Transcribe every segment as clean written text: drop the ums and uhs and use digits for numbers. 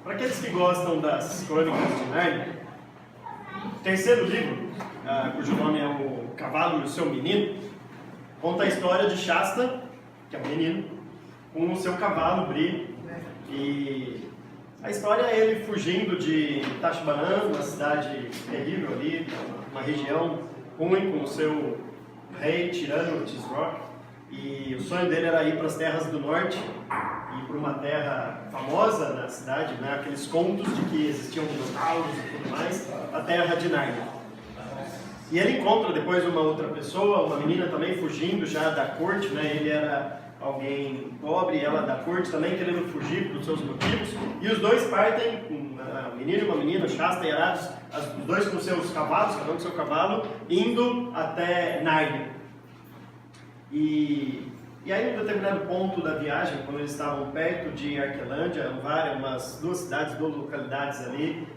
Para aqueles que gostam das Crônicas de Nárnia, o terceiro livro, cujo nome é O Cavalo e o Seu Menino, conta a história de Shasta, que é um menino, com o seu cavalo Bri. E a história é ele fugindo de Tashbaran, uma cidade terrível ali, uma região ruim, com o seu rei tirano, Tisroc. E o sonho dele era ir para as terras do norte, ir para uma terra famosa na cidade, né? Aqueles contos de que existiam minotauros e tudo mais, a terra de Nárnia. E ele encontra depois uma outra pessoa, uma menina também fugindo já da corte, né? Ele era alguém pobre, ela da corte também querendo fugir por seus motivos. E os dois partem, um menino e uma menina, Shasta e Arados, os dois com seus cavalos, cada um com seu cavalo, indo até Nárnia. E aí, em um determinado ponto da viagem, quando eles estavam perto de Arquelândia, umas 2 cidades, 2 localidades ali,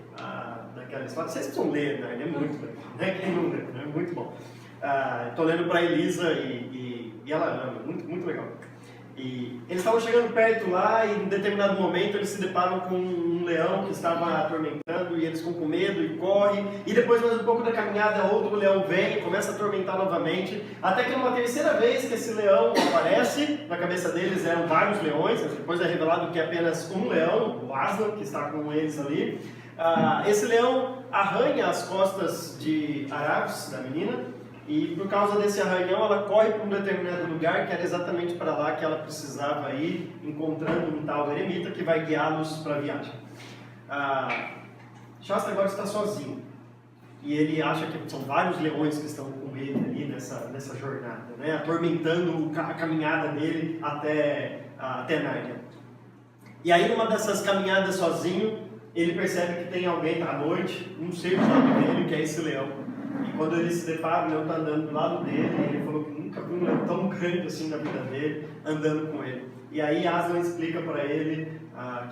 daquela história, vocês precisam ler, né? É muito legal, né? Quem não lê, né? É muito bom. Estou lendo para a Elisa e ela ama, muito, muito legal. E eles estavam chegando perto lá e em determinado momento eles se deparam com um leão que estava atormentando e eles ficam com medo e correm. E depois, mais um pouco da caminhada, outro leão vem e começa a atormentar novamente. Até que uma terceira vez que esse leão aparece, na cabeça deles eram vários leões, mas depois é revelado que é apenas um leão, o Aslan, que está com eles ali. Esse leão arranha as costas de Arados, da menina. E por causa desse arranhão, ela corre para um determinado lugar, que era exatamente para lá que ela precisava ir, encontrando um tal eremita que vai guiá-los para a viagem. Shasta agora está sozinho. E ele acha que são vários leões que estão com ele ali nessa jornada, né? Atormentando a caminhada dele até Nárnia. E aí, numa dessas caminhadas sozinho, ele percebe que tem alguém à noite, um ser do lado dele, que é esse leão. E quando ele se depara, o leão está andando do lado dele, e ele falou que nunca viu um leão tão grande assim na vida dele, andando com ele. E aí Aslan explica para ele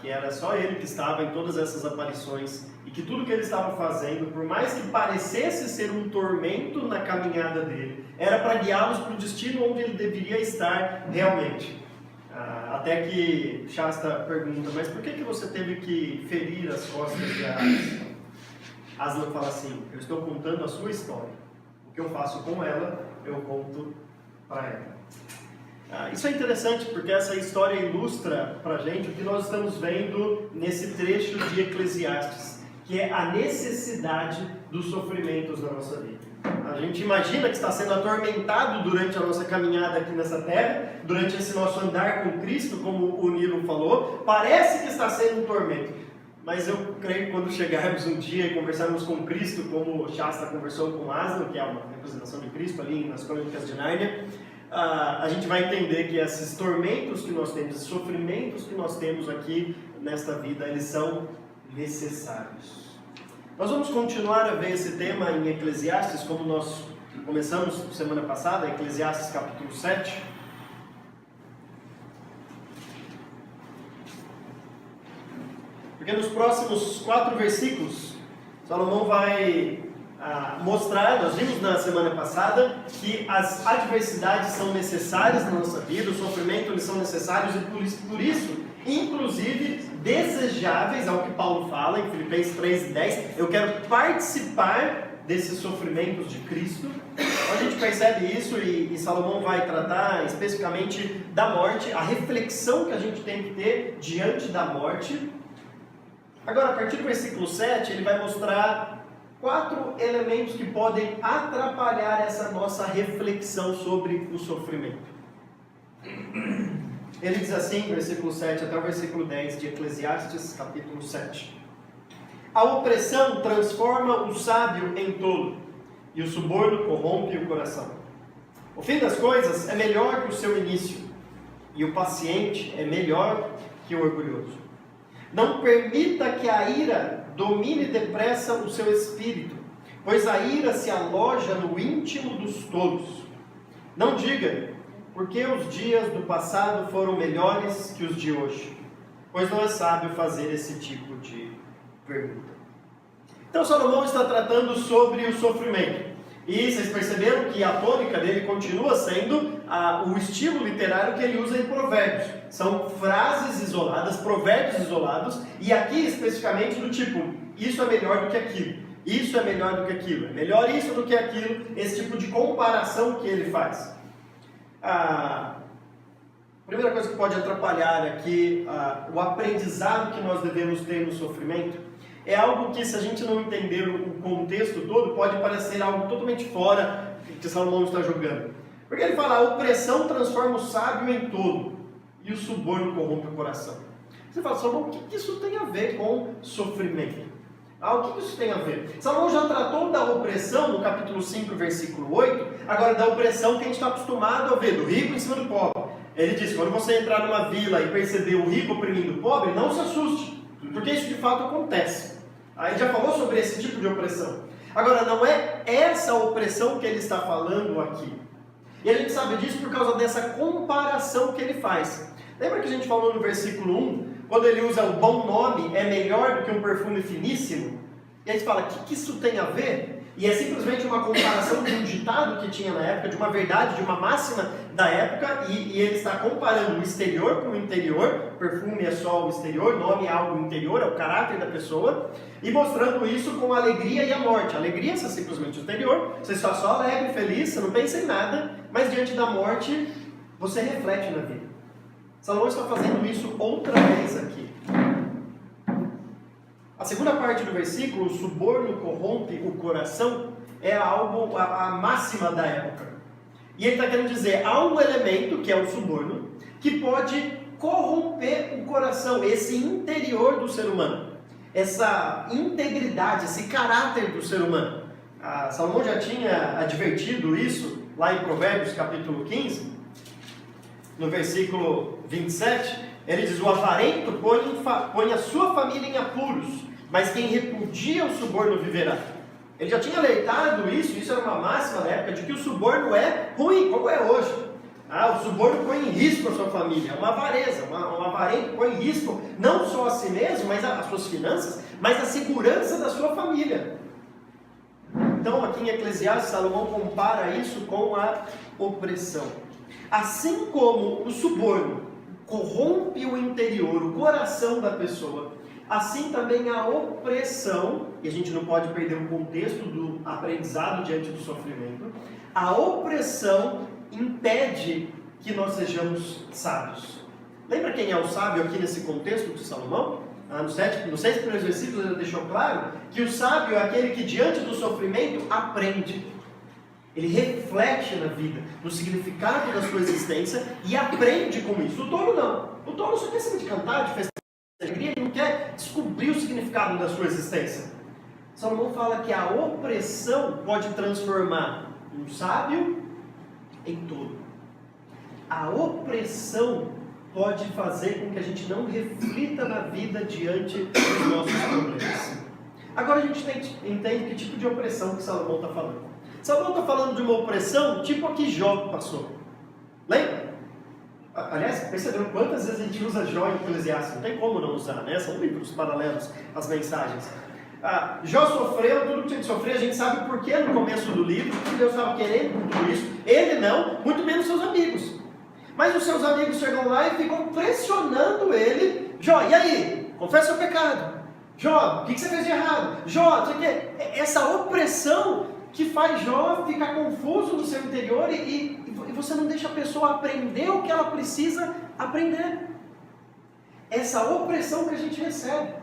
que era só ele que estava em todas essas aparições, e que tudo que ele estava fazendo, por mais que parecesse ser um tormento na caminhada dele, era para guiá-los para o destino onde ele deveria estar realmente. Até que Shasta pergunta, mas por que você teve que ferir as costas de Arados? Aslan fala assim, eu estou contando a sua história. O que eu faço com ela, eu conto para ela. Isso é interessante porque essa história ilustra para a gente o que nós estamos vendo nesse trecho de Eclesiastes, que é a necessidade dos sofrimentos na nossa vida. A gente imagina que está sendo atormentado durante a nossa caminhada aqui nessa terra, durante esse nosso andar com Cristo, como o Nilo falou, parece que está sendo um tormento. Mas eu creio que quando chegarmos um dia e conversarmos com Cristo, como Shasta conversou com Aslan, que é uma representação de Cristo ali nas Crônicas de Nárnia, a gente vai entender que esses tormentos que nós temos, esses sofrimentos que nós temos aqui nesta vida, eles são necessários. Nós vamos continuar a ver esse tema em Eclesiastes, como nós começamos semana passada, Eclesiastes capítulo 7. Porque nos próximos 4 versículos, Salomão vai mostrar, nós vimos na semana passada, que as adversidades são necessárias na nossa vida, o sofrimento eles são necessários e por isso, inclusive, desejáveis, ao que Paulo fala em Filipenses 3:10, eu quero participar desses sofrimentos de Cristo. A gente percebe isso e Salomão vai tratar especificamente da morte, a reflexão que a gente tem que ter diante da morte. Agora, a partir do versículo 7, ele vai mostrar 4 elementos que podem atrapalhar essa nossa reflexão sobre o sofrimento. Ele diz assim, versículo 7 até o versículo 10 de Eclesiastes, capítulo 7. A opressão transforma o sábio em tolo, e o suborno corrompe o coração. O fim das coisas é melhor que o seu início, e o paciente é melhor que o orgulhoso. Não permita que a ira domine depressa o seu espírito, pois a ira se aloja no íntimo dos tolos. Não diga, porque os dias do passado foram melhores que os de hoje, pois não é sábio fazer esse tipo de pergunta. Então Salomão está tratando sobre o sofrimento. E vocês perceberam que a tônica dele continua sendo o estilo literário que ele usa em Provérbios. São frases isoladas, provérbios isolados, e aqui especificamente do tipo, isso é melhor do que aquilo, isso é melhor do que aquilo, é melhor isso do que aquilo, esse tipo de comparação que ele faz. A primeira coisa que pode atrapalhar aqui o aprendizado que nós devemos ter no sofrimento é algo que, se a gente não entender o contexto todo, pode parecer algo totalmente fora que Salomão está jogando. Porque ele fala, a opressão transforma o sábio em tolo e o suborno corrompe o coração. Você fala, Salomão, o que isso tem a ver com sofrimento? O que isso tem a ver? Salomão já tratou da opressão no capítulo 5, versículo 8, agora da opressão que a gente está acostumado a ver, do rico em cima do pobre. Ele diz, quando você entrar numa vila e perceber o rico oprimindo o pobre, não se assuste, porque isso de fato acontece. Aí já falou sobre esse tipo de opressão. Agora, não é essa opressão que ele está falando aqui. E a gente sabe disso por causa dessa comparação que ele faz. Lembra que a gente falou no versículo 1, quando ele usa o bom nome é melhor do que um perfume finíssimo? E aí a gente fala, o que isso tem a ver? E é simplesmente uma comparação de um ditado que tinha na época, de uma verdade, de uma máxima da época, e ele está comparando o exterior com o interior. Perfume é só o exterior, nome é algo interior, é o caráter da pessoa, e mostrando isso com a alegria e a morte. A alegria é simplesmente o exterior, você está só alegre, feliz, você não pensa em nada, mas diante da morte, você reflete na vida. Salomão está fazendo isso outra vez aqui. A segunda parte do versículo, o suborno corrompe o coração, é algo, a máxima da época. E ele está querendo dizer, há um elemento, que é o suborno, que pode corromper o coração, esse interior do ser humano, essa integridade, esse caráter do ser humano. Salomão já tinha advertido isso lá em Provérbios capítulo 15, no versículo 27, ele diz, o avarento põe a sua família em apuros, mas quem repudia o suborno viverá. Ele já tinha alertado isso era uma máxima na época, de que o suborno é ruim, como é hoje. O suborno põe em risco a sua família, é uma avareza, um avarento põe em risco não só a si mesmo, mas as suas finanças, mas a segurança da sua família. Então aqui em Eclesiastes, Salomão compara isso com a opressão. Assim como o suborno corrompe o interior, o coração da pessoa, assim também a opressão, e a gente não pode perder o contexto do aprendizado diante do sofrimento, a opressão impede que nós sejamos sábios. Lembra quem é o sábio aqui nesse contexto de Salomão? Nos 6 primeiros versículos ele deixou claro que o sábio é aquele que diante do sofrimento aprende. Ele reflete na vida, no significado da sua existência e aprende com isso. O tolo não. O tolo só quer saber de cantar, de festejar, ele não quer descobrir o significado da sua existência. Salomão fala que a opressão pode transformar um sábio em tolo. A opressão pode fazer com que a gente não reflita na vida diante dos nossos problemas. Agora a gente entende que tipo de opressão que Salomão está falando. Salomão está falando de uma opressão tipo a que Jó passou. Lembra? Aliás, perceberam quantas vezes a gente usa Jó em Eclesiastes? Não tem como não usar, né? São livros paralelos às mensagens. Jó sofreu tudo que tinha que sofrer, a gente sabe por que no começo do livro, que Deus estava querendo com tudo isso. Ele não, muito menos seus amigos. Mas os seus amigos chegam lá e ficam pressionando ele. Jó, e aí? Confessa o pecado. Jó, o que você fez de errado? Jó, não sei o quê. Essa opressão que faz Jó ficar confuso no seu interior e você não deixa a pessoa aprender o que ela precisa aprender. Essa opressão que a gente recebe.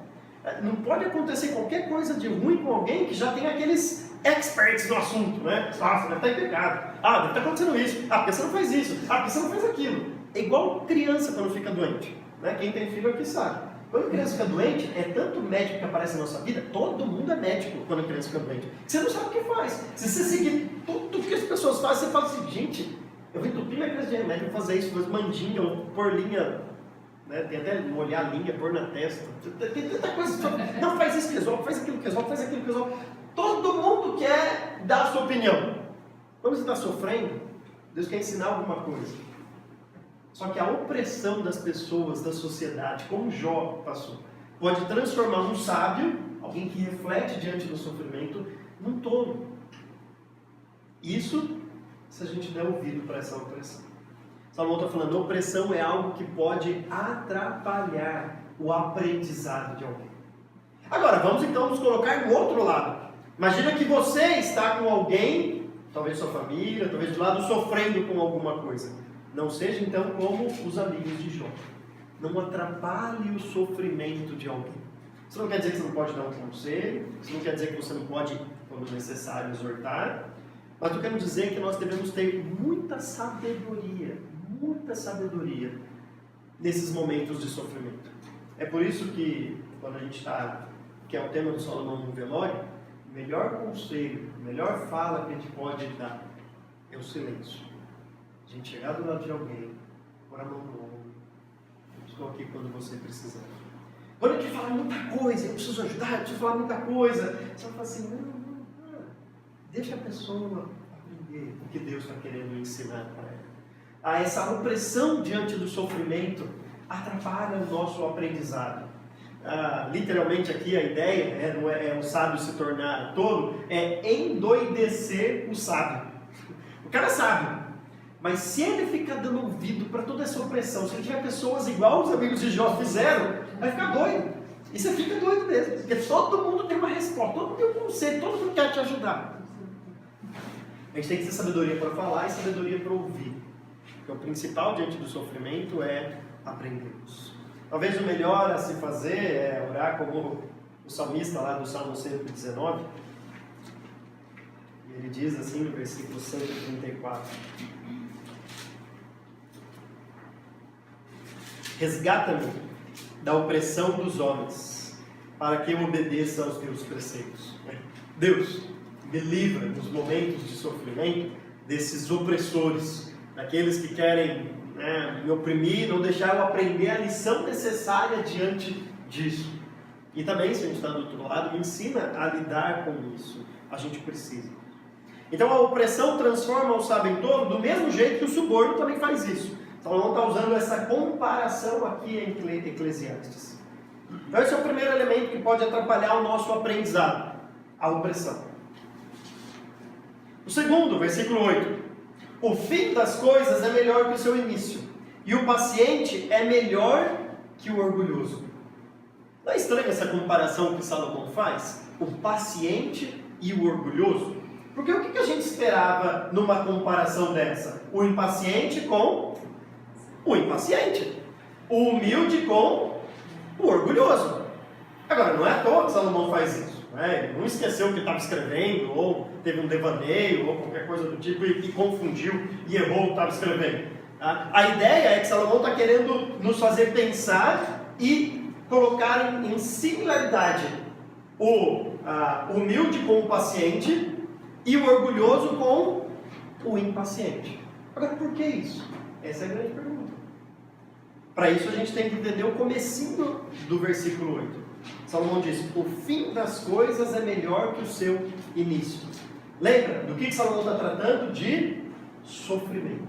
Não pode acontecer qualquer coisa de ruim com alguém que já tem aqueles experts no assunto, né? Você deve estar em pecado. Deve estar acontecendo isso. Porque você não faz isso. Porque você não faz aquilo. É igual criança quando fica doente. Né? Quem tem filho aqui sabe. Quando a criança fica doente, é tanto médico que aparece na nossa vida, todo mundo é médico quando a criança fica doente. Você não sabe o que faz. Se você seguir tudo que as pessoas fazem, você fala assim, gente, eu vou entupir minha criança de remédio, vou fazer isso, fazer mandinga, ou pôr linha, né? Tem até molhar a linha, pôr na testa. Tem tanta coisa. Não, faz isso que resolve, faz aquilo que resolve, faz aquilo que resolve. Todo mundo quer dar a sua opinião. Quando você está sofrendo, Deus quer ensinar alguma coisa. Só que a opressão das pessoas, da sociedade, como Jó passou, pode transformar um sábio, alguém que reflete diante do sofrimento, num tolo. Isso se a gente der ouvido para essa opressão. Salomão está falando, opressão é algo que pode atrapalhar o aprendizado de alguém. Agora, vamos então nos colocar no outro lado. Imagina que você está com alguém, talvez sua família, talvez do lado, sofrendo com alguma coisa. Não seja então como os amigos de Jó. Não atrapalhe o sofrimento de alguém. Isso não quer dizer que você não pode dar um conselho, isso não quer dizer que você não pode, quando necessário, exortar, mas eu quero dizer que nós devemos ter muita sabedoria nesses momentos de sofrimento. É por isso que, quando a gente está, que é o tema do Salomão no velório, o melhor conselho, a melhor fala que a gente pode dar é o silêncio. A gente chegar do lado de alguém, pôr a mão no ombro, eu estou aqui quando você precisar. Quando a gente fala muita coisa, eu preciso ajudar, eu preciso falar muita coisa, você vai falar assim, não, deixa a pessoa aprender o que Deus está querendo ensinar para ela. Essa opressão diante do sofrimento atrapalha o nosso aprendizado. Literalmente aqui a ideia, não é o sábio se tornar tolo, é endoidecer o sábio. O cara é sábio, mas se ele ficar dando ouvido para toda essa opressão, se ele tiver pessoas igual os amigos de Jó fizeram, vai ficar doido. E você fica doido mesmo, porque todo mundo tem uma resposta, todo mundo tem um conselho, todo mundo quer te ajudar. A gente tem que ter sabedoria para falar e sabedoria para ouvir. Porque o principal diante do sofrimento é aprendermos. Talvez o melhor a se fazer é orar como o salmista lá do Salmo 119. E ele diz assim no versículo 134. Resgata-me da opressão dos homens, para que eu obedeça aos teus preceitos. Deus, me livra nos momentos de sofrimento desses opressores, daqueles que querem me oprimir, não deixar eu aprender a lição necessária diante disso. E também, se a gente está do outro lado, me ensina a lidar com isso. A gente precisa. Então a opressão transforma o sábio em tolo do mesmo jeito que o suborno também faz isso. Salomão está usando essa comparação aqui em Eclesiastes. Então esse é o primeiro elemento que pode atrapalhar o nosso aprendizado, a opressão. O segundo, versículo 8. O fim das coisas é melhor que o seu início, e o paciente é melhor que o orgulhoso. Não é estranha essa comparação que Salomão faz? O paciente e o orgulhoso? Porque o que a gente esperava numa comparação dessa? O impaciente com o impaciente. O humilde com o orgulhoso. Agora, não é à toa que Salomão faz isso. Ele não esqueceu o que estava escrevendo, ou teve um devaneio, ou qualquer coisa do tipo, e confundiu e errou o que estava escrevendo. A ideia é que Salomão está querendo nos fazer pensar e colocar em similaridade o humilde com o paciente e o orgulhoso com o impaciente. Agora, por que isso? Essa é a grande pergunta. Para isso a gente tem que entender o comecinho do versículo 8. Salomão diz, o fim das coisas é melhor que o seu início. Lembra do que Salomão está tratando? De sofrimento.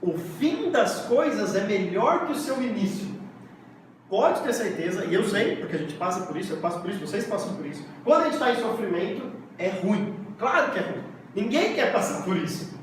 O fim das coisas é melhor que o seu início. Pode ter certeza, e eu sei, porque a gente passa por isso, eu passo por isso, vocês passam por isso. Quando a gente está em sofrimento, é ruim. Claro que é ruim. Ninguém quer passar por isso.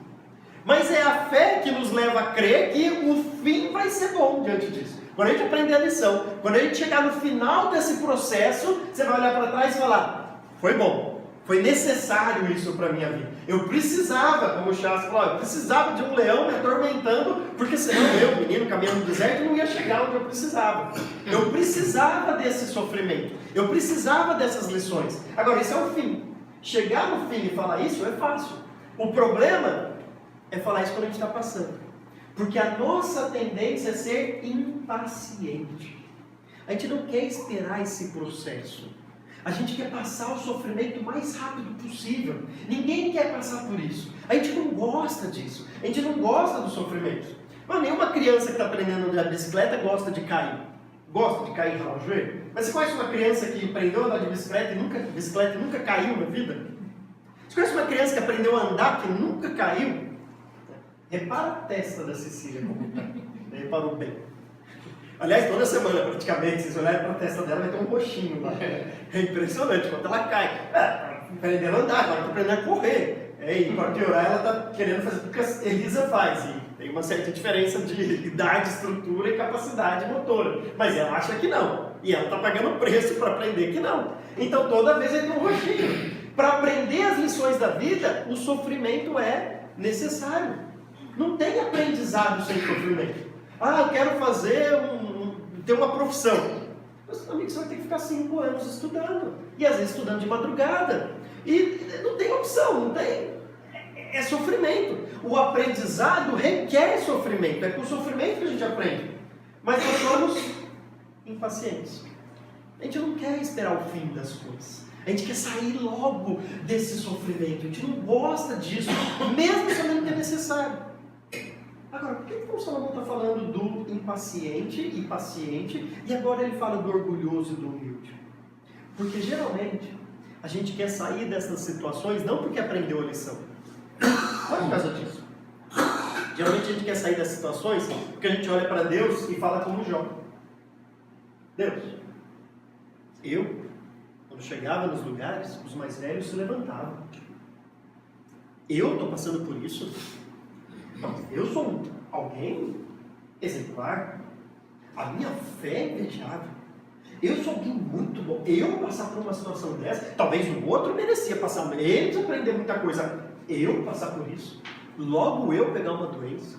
Mas é a fé que nos leva a crer que o fim vai ser bom diante disso. Quando a gente aprender a lição, quando a gente chegar no final desse processo, você vai olhar para trás e falar, foi bom, foi necessário isso para a minha vida. Eu precisava, como o Chas falou, eu precisava de um leão me atormentando, porque senão eu, menino, caminhando no deserto, não ia chegar onde eu precisava. Eu precisava desse sofrimento, eu precisava dessas lições. Agora, esse é o fim. Chegar no fim e falar isso é fácil. O problema é falar isso quando a gente está passando. Porque a nossa tendência é ser impaciente. A gente não quer esperar esse processo. A gente quer passar o sofrimento o mais rápido possível. Ninguém quer passar por isso. A gente não gosta disso. A gente não gosta do sofrimento. Mas nenhuma criança que está aprendendo a andar de bicicleta gosta de cair. Gosta de cair e ralar o joelho? Mas você conhece uma criança que aprendeu a andar de bicicleta e nunca caiu na vida? Você conhece uma criança que aprendeu a andar que nunca caiu? Repara a testa da Cecília como está. Reparou bem. Aliás, toda semana praticamente, se vocês olharem para a testa dela, vai ter um roxinho lá. É impressionante quando ela cai. Aprendendo a andar, agora está aprendendo a correr. E para piorar, ela está querendo fazer o que a Elisa faz. E tem uma certa diferença de idade, estrutura e capacidade motora. Mas ela acha que não. E ela está pagando preço para aprender que não. Então toda vez ele tem um roxinho. Para aprender as lições da vida, o sofrimento é necessário. Não tem aprendizado sem sofrimento. Eu quero ter uma profissão. Mas, amigo, você vai ter que ficar 5 anos estudando. E às vezes estudando de madrugada. E não tem opção, não tem. É sofrimento. O aprendizado requer sofrimento. É com o sofrimento que a gente aprende. Mas nós somos impacientes. A gente não quer esperar o fim das coisas. A gente quer sair logo desse sofrimento. A gente não gosta disso, mesmo sabendo que é necessário. Agora, por que o Salomão está falando do impaciente e paciente, e agora ele fala do orgulhoso e do humilde? Porque geralmente a gente quer sair dessas situações não porque aprendeu a lição. Não é por causa disso. Geralmente a gente quer sair dessas situações porque a gente olha para Deus e fala como Jó. Deus, quando chegava nos lugares, os mais velhos se levantavam. Eu estou passando por isso. Eu sou alguém exemplar. A minha fé é invejável. Eu sou alguém muito bom. Eu passar por uma situação dessa, talvez o outro merecia passar, ele precisa aprender muita coisa. Eu passar por isso, logo eu pegar uma doença,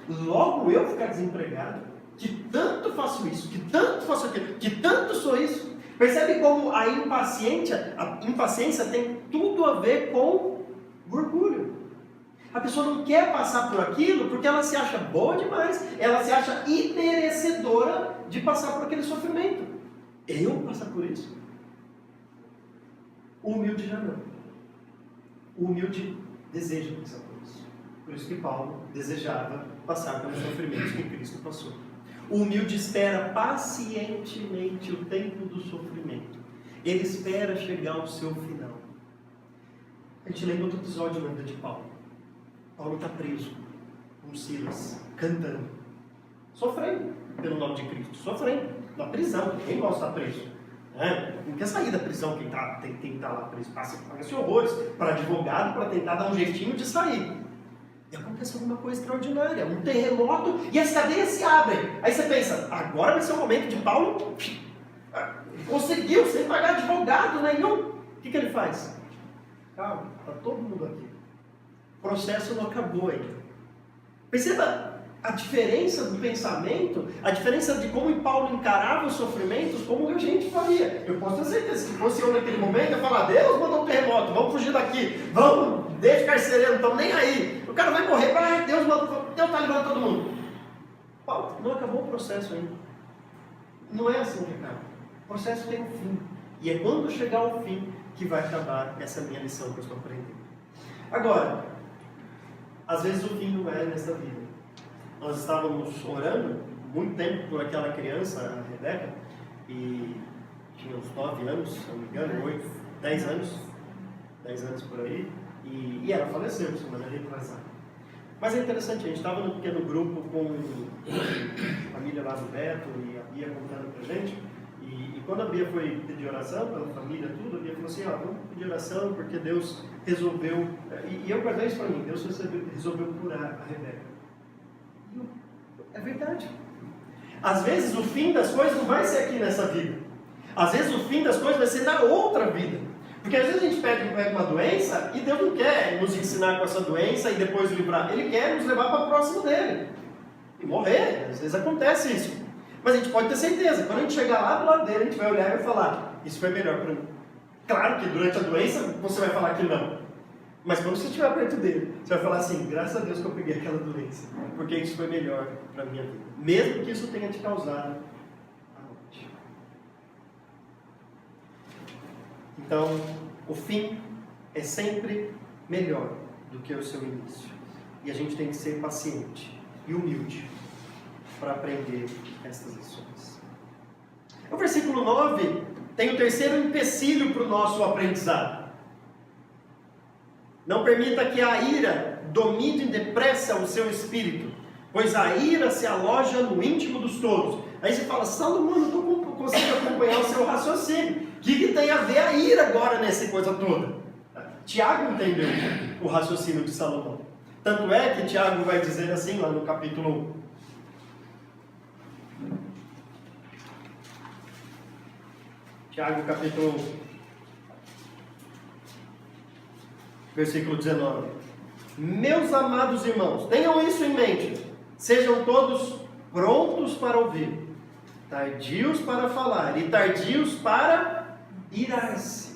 logo eu ficar desempregado, que tanto faço isso, que tanto faço aquilo, que tanto sou isso. Percebe como a impaciência tem tudo a ver com o orgulho. A pessoa não quer passar por aquilo porque ela se acha boa demais, ela se acha imerecedora de passar por aquele sofrimento. Eu passar por isso? O humilde já não. O humilde deseja passar por isso. Por isso que Paulo desejava passar pelos sofrimentos que Cristo passou. O humilde espera pacientemente o tempo do sofrimento. Ele espera chegar ao seu final. A gente lembra outro episódio na vida de Paulo. Paulo está preso com Silas, cantando, sofrendo pelo nome de Cristo, sofrendo na prisão. Quem gosta de estar preso? Não quer sair da prisão quem tem que estar lá preso. Paga-se horrores para advogado para tentar dar um jeitinho de sair. E acontece alguma coisa extraordinária, um terremoto e as cadeias se abrem. Aí você pensa, agora vai ser o momento de Paulo. Conseguiu, sem pagar advogado nenhum. O que ele faz? Calma, está todo mundo aqui. O processo não acabou ainda. Perceba a diferença do pensamento, a diferença de como Paulo encarava os sofrimentos, como a gente faria. Eu posso ter certeza que se fosse eu naquele momento, eu ia falar, Deus mandou um terremoto, vamos fugir daqui, vamos, deixa o carcereiro, não estamos nem aí. O cara vai morrer, Deus está levando todo mundo. Paulo, não acabou o processo ainda. Não é assim que acaba. O processo tem um fim. E é quando chegar ao fim que vai acabar essa minha lição que eu estou aprendendo. Agora, às vezes o fim não é nessa vida. Nós estávamos orando muito tempo por aquela criança, a Rebeca, e tinha uns 9 anos, se não me engano, 8, 10 anos por aí, e ela faleceu, semana retrasada. Mas é interessante, a gente estava num pequeno grupo com a família lá do Beto e a Bia contando pra gente, e quando a Bia foi pedir oração pela família, tudo, a Bia falou assim, vamos pedir oração porque Deus resolveu, e eu guardei isso para mim, Deus resolveu curar a Rebeca. É verdade. Às vezes o fim das coisas não vai ser aqui nessa vida. Às vezes o fim das coisas vai ser na outra vida. Porque às vezes a gente pega uma doença e Deus não quer nos ensinar com essa doença e depois livrar. Ele quer nos levar para próximo dele. E morrer. Às vezes acontece isso. Mas a gente pode ter certeza. Quando a gente chegar lá do lado dele, a gente vai olhar e vai falar, isso foi melhor para mim. Claro que durante a doença você vai falar que não. Mas quando você estiver perto dele, você vai falar assim, graças a Deus que eu peguei aquela doença, porque isso foi melhor para a minha vida. Mesmo que isso tenha te causado a morte. Então, o fim é sempre melhor do que o seu início. E a gente tem que ser paciente e humilde para aprender estas lições. O versículo 9 tem o terceiro empecilho para o nosso aprendizado. Não permita que a ira domine depressa o seu espírito, pois a ira se aloja no íntimo dos tolos. Aí você fala, Salomão, não consigo acompanhar o seu raciocínio. O que tem a ver a ira agora nessa coisa toda? Tiago entendeu o raciocínio de Salomão. Tanto é que Tiago vai dizer assim lá no capítulo 1. Tiago capítulo 1, versículo 19. Meus amados irmãos, tenham isso em mente. Sejam todos prontos para ouvir, tardios para falar e tardios para irar-se.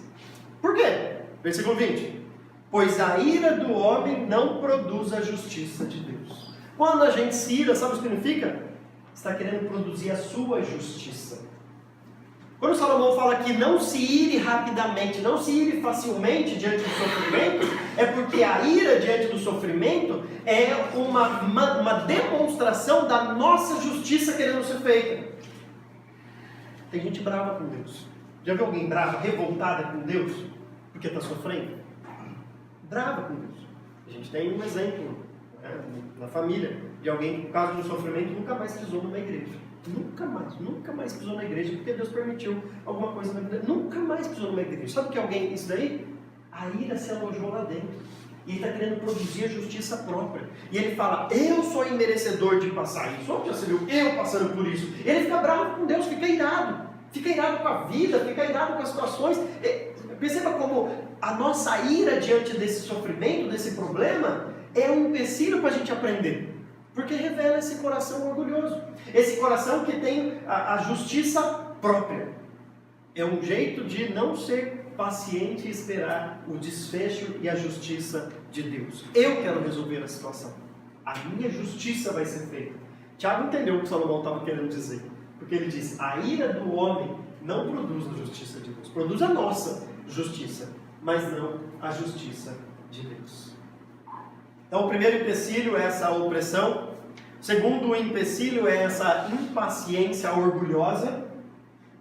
Por quê? Versículo 20. Pois a ira do homem não produz a justiça de Deus. Quando a gente se ira, sabe o que significa? Está querendo produzir a sua justiça. Quando Salomão fala que não se ire rapidamente, não se ire facilmente diante do sofrimento, é porque a ira diante do sofrimento é uma demonstração da nossa justiça querendo ser feita. Tem gente brava com Deus. Já viu alguém brava, revoltada com Deus, porque está sofrendo? Brava com Deus. A gente tem um exemplo, né, na família de alguém que, por causa do sofrimento, nunca mais pisou numa igreja. Nunca mais pisou na igreja, porque Deus permitiu alguma coisa na vida. Nunca mais pisou numa igreja. Sabe o que alguém, isso daí? A ira se alojou lá dentro. E ele está querendo produzir a justiça própria. E ele fala, eu sou imerecedor de passar isso. Onde já se viu eu passando por isso? Ele fica bravo com Deus, fica irado. Fica irado com a vida, fica irado com as situações. Perceba como a nossa ira diante desse sofrimento, desse problema, é um empecilho para a gente aprender. Porque revela esse coração orgulhoso. Esse coração que tem a justiça própria. É um jeito de não ser paciente e esperar o desfecho e a justiça de Deus. Eu quero resolver a situação. A minha justiça vai ser feita. Tiago entendeu o que Salomão estava querendo dizer. Porque ele diz, a ira do homem não produz a justiça de Deus. Produz a nossa justiça, mas não a justiça de Deus. Então o primeiro empecilho é essa opressão. O segundo empecilho é essa impaciência orgulhosa.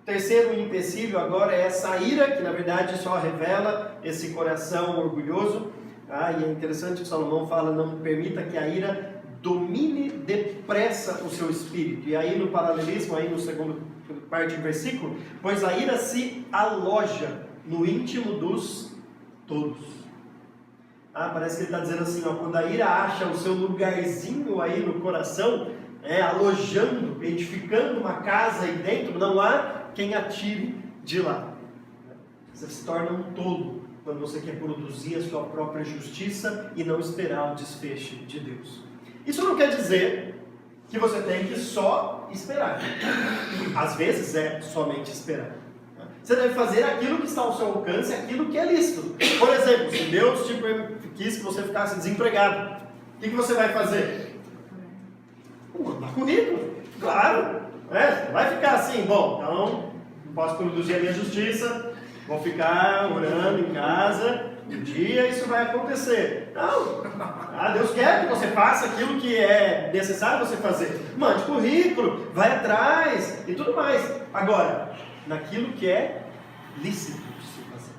O terceiro empecilho agora é essa ira, que na verdade só revela esse coração orgulhoso. E é interessante que Salomão fala, não permita que a ira domine depressa o seu espírito. E aí no paralelismo, aí no segundo parte do versículo, pois a ira se aloja no íntimo dos tolos. Parece que ele está dizendo assim, quando a ira acha o seu lugarzinho aí no coração, alojando, edificando uma casa aí dentro, não há quem atire de lá. Você se torna um tolo quando você quer produzir a sua própria justiça e não esperar o desfecho de Deus. Isso não quer dizer que você tem que só esperar. Às vezes é somente esperar. Você deve fazer aquilo que está ao seu alcance, aquilo que é lícito. Por exemplo, se Deus quis que você ficasse desempregado, o que você vai fazer? Mandar currículo, claro. Vai ficar assim, bom, então não posso produzir a minha justiça, vou ficar orando em casa, um dia isso vai acontecer. Não, Deus quer que você faça aquilo que é necessário você fazer. Mande currículo, vai atrás e tudo mais. Agora, naquilo que é lícito de se fazer.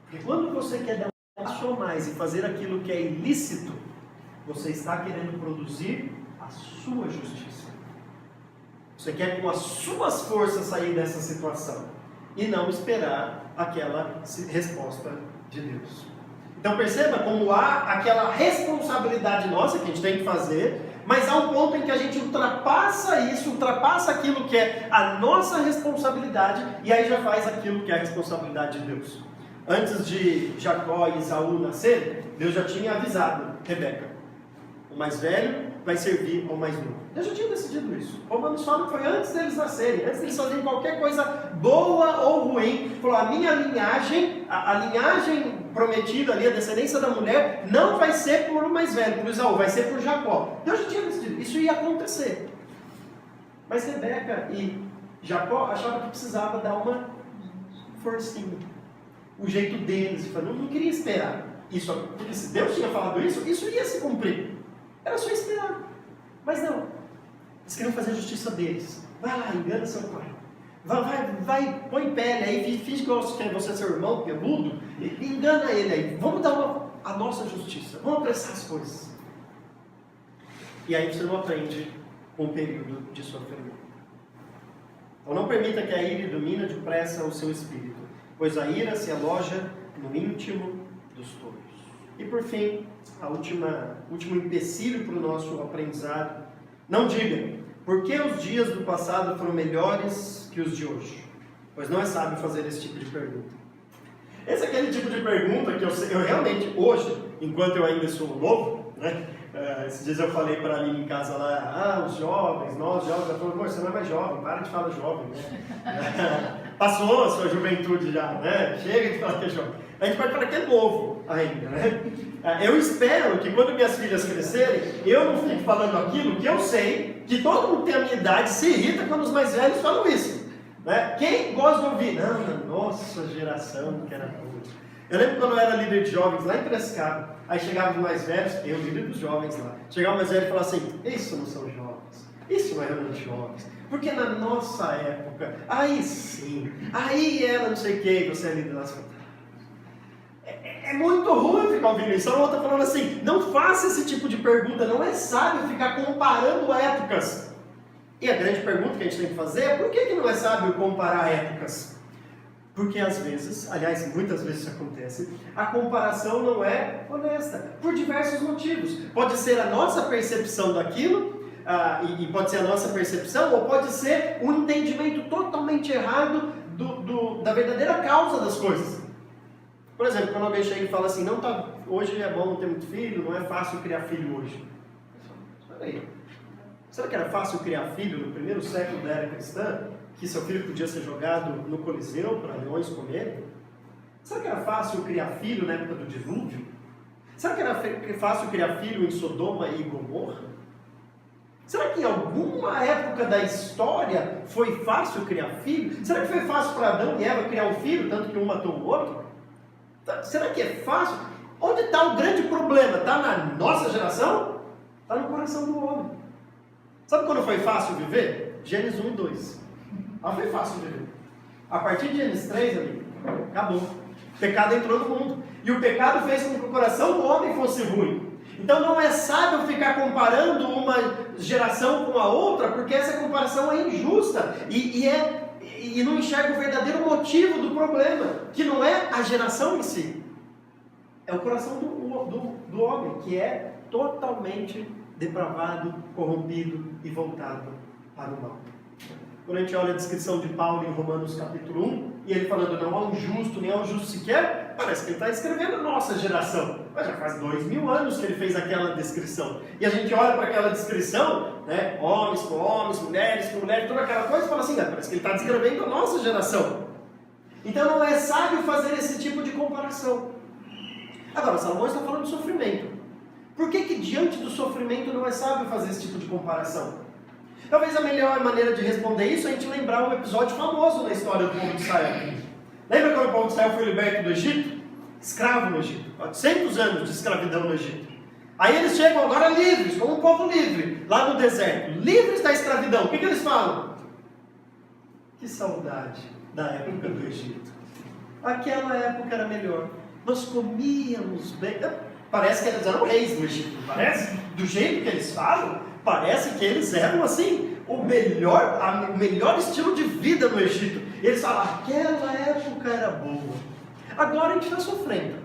Porque quando você quer dar um passo a mais e fazer aquilo que é ilícito, você está querendo produzir a sua justiça. Você quer com as suas forças sair dessa situação e não esperar aquela resposta de Deus. Então perceba como há aquela responsabilidade nossa que a gente tem que fazer, mas há um ponto em que a gente ultrapassa isso, ultrapassa aquilo que é a nossa responsabilidade e aí já faz aquilo que é a responsabilidade de Deus. Antes de Jacó e Esaú nascerem, Deus já tinha avisado Rebeca: o mais velho vai servir ao mais novo. Deus já tinha decidido isso. Romanos fala que foi antes deles nascerem, antes deles fazerem qualquer coisa boa ou ruim. Falou, a minha linhagem, a linhagem prometida ali, a descendência da mulher, não vai ser por o mais velho, por Esaú, vai ser por Jacó. Deus já tinha decidido, isso ia acontecer. Mas Rebeca e Jacó achavam que precisava dar uma forcinha. O jeito deles, não queria esperar. Isso, porque se Deus tinha falado isso, isso ia se cumprir. Era só esperar. Mas não. Eles queriam fazer a justiça deles. Vai lá, engana seu pai. Vai, põe pele aí, finge que você é seu irmão peludo, e engana ele aí. Vamos dar a nossa justiça. Vamos apressar as coisas. E aí você não aprende com o período de sofrimento. Então não permita que a ira domine depressa o seu espírito, pois a ira se aloja no íntimo dos tolos. E por fim, último empecilho para o nosso aprendizado. Não diga, por que os dias do passado foram melhores que os de hoje? Pois não é sábio fazer esse tipo de pergunta. Esse é aquele tipo de pergunta que eu realmente, hoje, enquanto eu ainda sou novo, né? Esses dias eu falei para a Aline em casa lá, os jovens, nós jovens, ela falou, você não é mais jovem, para de falar jovem, né? Passou a sua juventude já, né? Chega de falar que é jovem. A gente pode falar que é novo ainda, né? Eu espero que quando minhas filhas crescerem, eu não fique falando aquilo que eu sei, que todo mundo tem a minha idade, se irrita quando os mais velhos falam isso. Né? Quem gosta de ouvir? Não, na nossa geração que era boa. Eu lembro quando eu era líder de jovens lá em Piracicaba, aí chegavam os mais velhos, eu líder dos jovens lá, chegava o mais velho e falava assim, isso não são jovens, isso não é reunião de jovens, porque na nossa época, aí sim, aí era não sei o que, você é líder das é muito ruim ficar ouvindo isso. A outra falando assim, não faça esse tipo de pergunta, não é sábio ficar comparando épocas. E a grande pergunta que a gente tem que fazer é, por que não é sábio comparar épocas? Porque às vezes, aliás, muitas vezes isso acontece, a comparação não é honesta, por diversos motivos. Pode ser a nossa percepção daquilo, e pode ser a nossa percepção, ou pode ser um entendimento totalmente errado da verdadeira causa das coisas. Por exemplo, quando alguém chega e fala assim, não tá, hoje é bom ter muito filho, não é fácil criar filho hoje. Espera aí. Será que era fácil criar filho no primeiro século da era cristã? Que seu filho podia ser jogado no Coliseu para leões comerem? Será que era fácil criar filho na época do dilúvio? Será que era fácil criar filho em Sodoma e Gomorra? Será que em alguma época da história foi fácil criar filho? Será que foi fácil para Adão e Eva criar um filho, tanto que um matou o outro? Será que é fácil? Onde está o grande problema? Está na nossa geração? Está no coração do homem. Sabe quando foi fácil viver? Gênesis 1 e 2. Foi fácil viver. A partir de Gênesis 3, amigo, acabou. O pecado entrou no mundo. E o pecado fez com que o coração do homem fosse ruim. Então não é sábio ficar comparando uma geração com a outra, porque essa comparação é injusta. E não enxerga o verdadeiro motivo do problema, que não é a geração em si. É o coração do homem, que é totalmente depravado, corrompido e voltado para o mal. Quando a gente olha a descrição de Paulo em Romanos capítulo 1, e ele falando, não há um justo, nem há um justo sequer, parece que ele está escrevendo a nossa geração. Mas já faz 2000 anos que ele fez aquela descrição. E a gente olha para aquela descrição, né, homens com homens, mulheres com mulheres, toda aquela coisa, e fala assim, parece que ele está descrevendo a nossa geração. Então não é sábio fazer esse tipo de comparação. Agora, Salomão está falando de sofrimento. Por que diante do sofrimento não é sábio fazer esse tipo de comparação? Talvez a melhor maneira de responder isso é a gente lembrar um episódio famoso na história do povo de Israel. Lembra quando o povo de Israel foi liberto do Egito? Escravo no Egito. 400 anos de escravidão no Egito. Aí eles chegam agora livres, como um povo livre, lá no deserto. Livres da escravidão. O que eles falam? Que saudade da época do Egito. Aquela época era melhor. Nós comíamos bem. Parece que eles eram reis no Egito, parece? Do jeito que eles falam, parece que eles eram assim, o melhor estilo de vida no Egito. Eles falam, aquela época era boa. Agora a gente está sofrendo.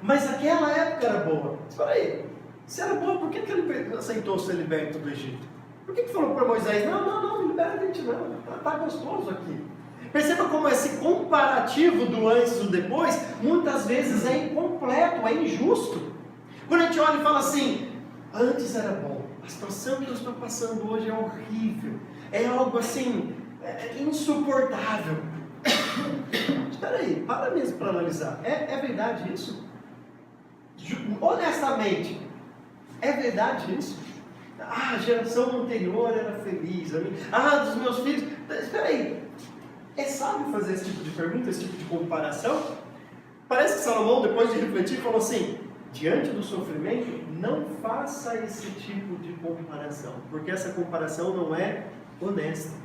Mas aquela época era boa. Espera aí, se era boa, por que ele aceitou ser liberto do Egito? Por que falou para Moisés, não libera a gente não, está gostoso aqui. Perceba como esse comparativo do antes e do depois, muitas vezes é incompleto, é injusto. Quando a gente olha e fala assim, antes era bom, a situação que nós estamos passando hoje é horrível, é algo assim, insuportável. Espera aí, para mesmo para analisar, é verdade isso? Honestamente, é verdade isso? A geração anterior era feliz, dos meus filhos, espera aí, é sábio fazer esse tipo de pergunta, esse tipo de comparação? Parece que Salomão, depois de refletir, falou assim, diante do sofrimento, não faça esse tipo de comparação, porque essa comparação não é honesta.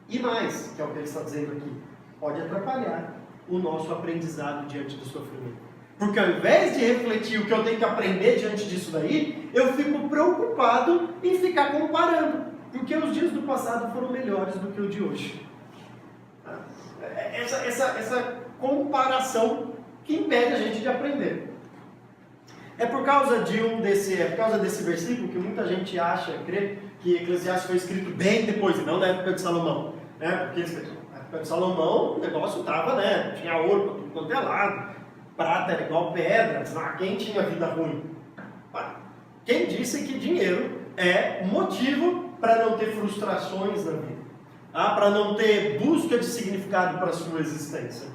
E mais, que é o que ele está dizendo aqui, pode atrapalhar o nosso aprendizado diante do sofrimento. Porque ao invés de refletir o que eu tenho que aprender diante disso daí, eu fico preocupado em ficar comparando, porque os dias do passado foram melhores do que o de hoje. Essa comparação que impede a gente de aprender. É por causa desse versículo que muita gente acha, crê, que Eclesiastes foi escrito bem depois, e não na época de Salomão. Né? Porque na época de Salomão o negócio estava, né? Tinha ouro para tudo quanto é lado, prata era igual pedra, quem tinha vida ruim? Quem disse que dinheiro é motivo para não ter frustrações na vida? Para não ter busca de significado para a sua existência?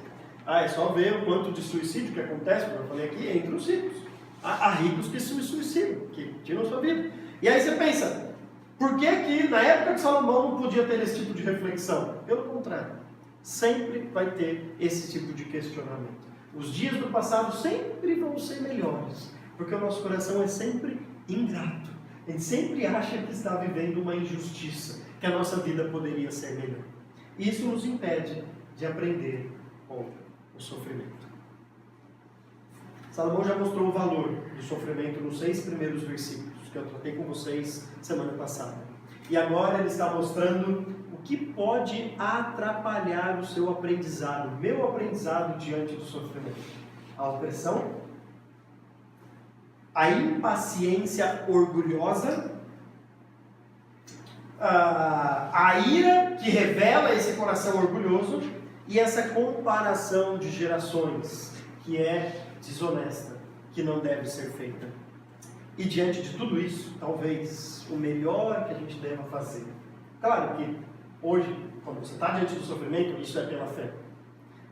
É só ver o quanto de suicídio que acontece, como eu falei aqui, entre os ricos. Há ricos que se suicidam, que tiram sua vida. E aí você pensa, por que na época de Salomão não podia ter esse tipo de reflexão? Pelo contrário, sempre vai ter esse tipo de questionamento. Os dias do passado sempre vão ser melhores, porque o nosso coração é sempre ingrato. A gente sempre acha que está vivendo uma injustiça, que a nossa vida poderia ser melhor. Isso nos impede de aprender com o sofrimento. Salomão já mostrou o valor do sofrimento nos 6 primeiros versículos que eu tratei com vocês semana passada. E agora ele está mostrando o que pode atrapalhar o seu aprendizado, o meu aprendizado diante do sofrimento. A opressão, a impaciência orgulhosa, a ira que revela esse coração orgulhoso e essa comparação de gerações que é desonesta, que não deve ser feita. E diante de tudo isso, talvez o melhor que a gente deva fazer. Claro que hoje, quando você está diante do sofrimento, isso é pela fé.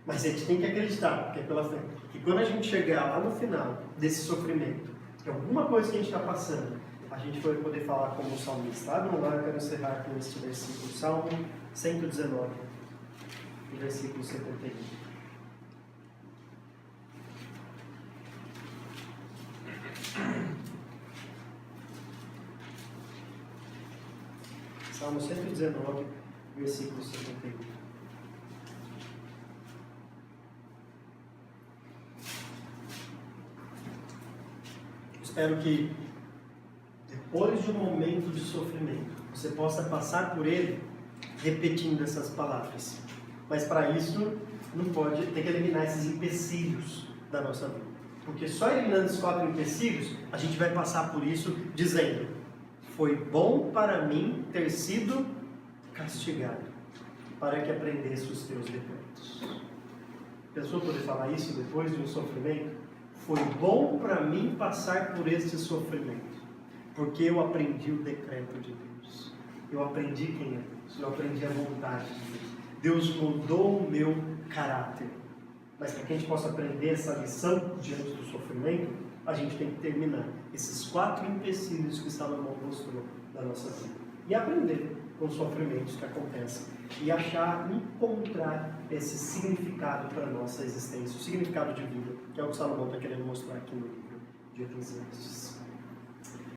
Mas a gente tem que acreditar que é pela fé. Que quando a gente chegar lá no final desse sofrimento, que alguma coisa que a gente está passando, a gente vai poder falar como o salmista. Vamos lá, eu quero encerrar com este versículo. Salmo 119, versículo 71. Salmo 119, versículo 71. Espero que, depois de um momento de sofrimento, você possa passar por ele repetindo essas palavras. Mas para isso, tem que eliminar esses empecilhos da nossa vida. Porque só eliminando esses 4 empecilhos, a gente vai passar por isso dizendo: foi bom para mim ter sido castigado, para que aprendesse os teus decretos. Pensou poder falar isso depois de um sofrimento? Foi bom para mim passar por este sofrimento, porque eu aprendi o decreto de Deus. Eu aprendi quem é Deus, eu aprendi a vontade de Deus. Deus mudou o meu caráter. Mas para que a gente possa aprender essa lição diante do sofrimento, a gente tem que terminar esses 4 empecilhos que Salomão mostrou da nossa vida. E aprender com os sofrimentos que acontecem. E encontrar esse significado para a nossa existência, o significado de vida, que é o que Salomão está querendo mostrar aqui no livro de Eclesiastes.